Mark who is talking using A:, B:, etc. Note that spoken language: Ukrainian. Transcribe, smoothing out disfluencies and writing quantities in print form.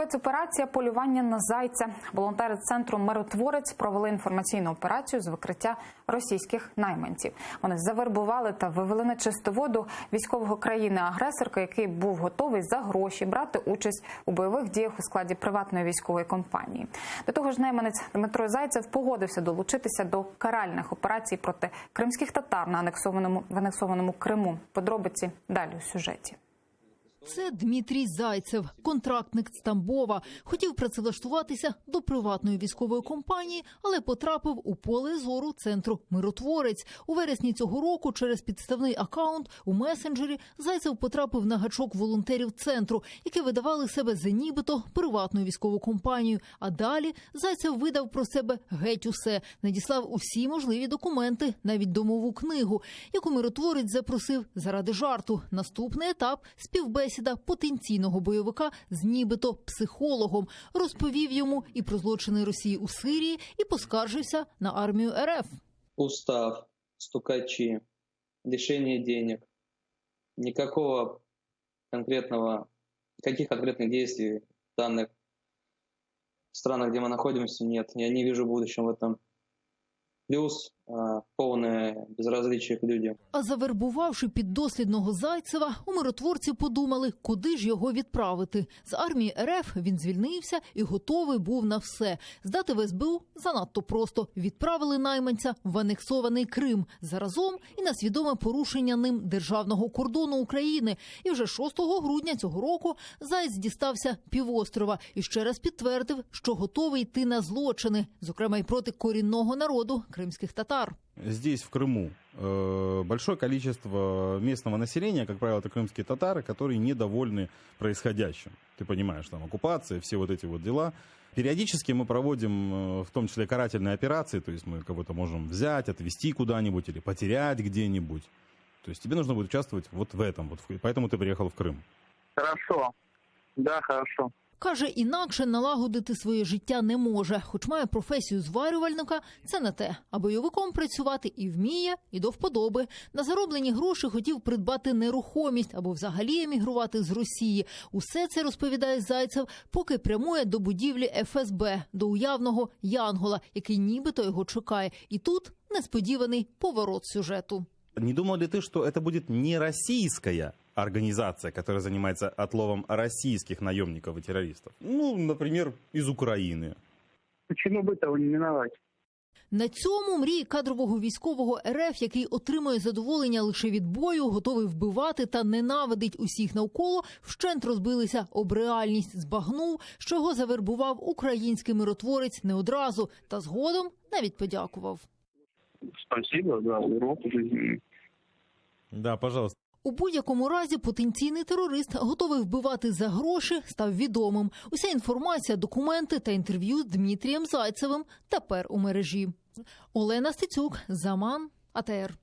A: Спецоперація полювання на зайця. Волонтери центру «Миротворець» провели інформаційну операцію з викриття російських найманців. Вони завербували та вивели на чисту воду військового країни-агресорки, який був готовий за гроші брати участь у бойових діях у складі приватної військової компанії. До того ж, найманець Дмитро Зайцев погодився долучитися до каральних операцій проти кримських татар на анексованому Криму. Подробиці далі у сюжеті.
B: Це Дмитрій Зайцев, контрактник з Тамбова. Хотів працевлаштуватися до приватної військової компанії, але потрапив у поле зору центру «Миротворець». У вересні цього року через підставний акаунт у месенджері Зайцев потрапив на гачок волонтерів центру, які видавали себе за нібито приватною військовою компанією. А далі Зайцев видав про себе геть усе, надіслав усі можливі документи, навіть домову книгу, яку «Миротворець» запросив заради жарту. Наступний етап – співбесіда потенційного бойовика з нібито психологом. Розповів йому і про злочини Росії у Сирії, і поскаржився на армію РФ.
C: Устав, стукачі, лишення денег, никаких конкретных действий в данных странах, где мы находимся, нет. Я не вижу будущего в этом. Плюс повне безразличие к людям.
B: А завербувавши піддослідного Зайцева, у «Миротворці» подумали, куди ж його відправити. З армії РФ він звільнився і готовий був на все. Здати в СБУ занадто просто. Відправили найманця в анексований Крим. Заразом і на свідоме порушення ним державного кордону України. І вже 6 грудня цього року Зайць дістався півострова і ще раз підтвердив, що готовий йти на злочини, зокрема й проти корінного народу кримських татар.
D: Здесь, в Крыму, большое количество местного населения, как правило, это крымские татары, которые недовольны происходящим. Ты понимаешь, там оккупация, все вот эти вот дела. Периодически мы проводим, в том числе, карательные операции, то есть мы кого-то можем взять, отвезти куда-нибудь или потерять где-нибудь. То есть тебе нужно будет участвовать вот в этом, поэтому ты приехал в Крым.
E: Хорошо. Да, хорошо.
B: Каже, інакше налагодити своє життя не може. Хоч має професію зварювальника, це не те. А бойовиком працювати і вміє, і до вподоби. На зароблені гроші хотів придбати нерухомість або взагалі емігрувати з Росії. Усе це, розповідає Зайцев, поки прямує до будівлі ФСБ, до уявного Янгола, який нібито його чекає. І тут несподіваний поворот сюжету.
D: Не думал ли ты, что это будет не российская организация, которая занимается отловом российских наемников и террористов? Ну, например, из Украины.
E: Почему бы того не миновать?
B: На цьому мрії кадрового військового РФ, який отримує задоволення лише від бою, готовий вбивати та ненавидить усіх навколо, вщент розбилися об реальність. Збагнув, що його завербував український миротворець не одразу, та згодом навіть подякував.
E: Спасибо за урок жизни.
D: Да, пожалуйста.
B: У будь-якому разі потенційний терорист, готовий вбивати за гроші, став відомим. Уся інформація, документи та інтерв'ю з Дмитрієм Зайцевим тепер у мережі. Олена Стецюк, Заман, АТР.